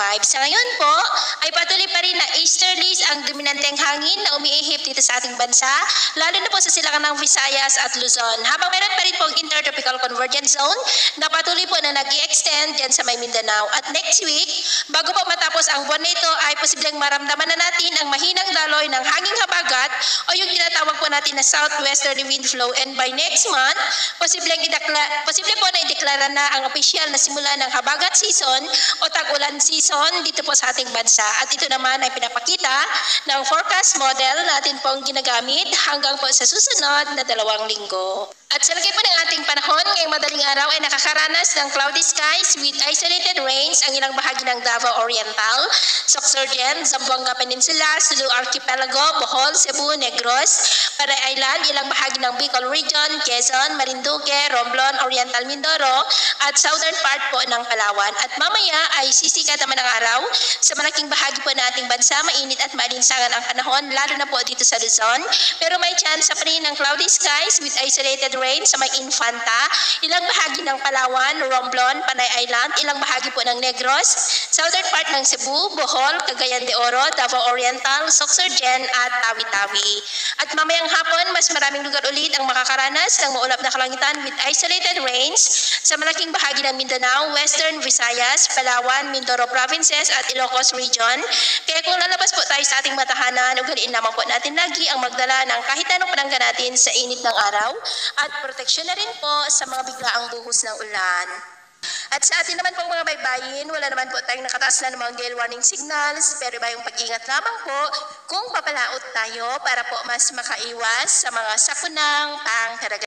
Sa ngayon po, ay patuloy pa rin na easterlies ang dominanteng hangin na umiihip dito sa ating bansa, lalo na po sa silangan ng Visayas at Luzon. Habang meron pa rin pong intertropical convergence zone na patuloy po na nag-i-extend dyan sa may Mindanao. At next week, bago po matapos ang buwan na ito, ay posibleng maramdaman na natin ang mahinang daloy ng hanging habagat o yung tinatawag po natin na southwesterly wind flow. And by next month, posible po na ideklara na ang opisyal na simula ng habagat season o tag-ulan season dito po sa ating bansa. At ito naman ay pinapakita ng forecast model natin pong ginagamit hanggang po sa susunod na 2 linggo. At sa lagay po ng ating panahon, ngayong madaling araw ay nakakaranas ng cloudy skies with isolated rains ang ilang bahagi ng Davao Oriental, Sorsogon, Zamboanga Peninsula, Sulu Archipelago, Bohol, Cebu, Negros, Panay Island, ilang bahagi ng Bicol Region, Quezon, Marinduque, Romblon, Oriental Mindoro, at southern part po ng Palawan. At mamaya ay sisikat naman ang araw sa malaking bahagi po ng ating bansa, mainit at maalinsangan ang panahon, lalo na po dito sa Luzon. Pero may chance sa panin ng cloudy skies with isolated rain sa may Infanta, ilang bahagi ng Palawan, Romblon, Panay Island, ilang bahagi po ng Negros, southern part ng Cebu, Bohol, Cagayan de Oro, Davao Oriental, Sorsogon at Tawi-Tawi. At mamayang hapon, mas maraming lugar ulit ang makakaranas ng maulap na kalangitan with isolated rains sa malaking bahagi ng Mindanao, Western Visayas, Palawan, Mindoro Provinces at Ilocos Region. Kaya kung lalabas po tayo sa ating matahanan, ugaliin naman po natin lagi ang magdala ng kahit anong panangga natin sa init ng araw at proteksyon na rin po sa mga biglaang buhos ng ulan. At sa atin naman po mga baybayin, wala naman po tayong nakataas na namang gale warning signals, pero iba yung pag-ingat lamang po kung papalaot tayo para po mas makaiwas sa mga sakunang pangkaragatan.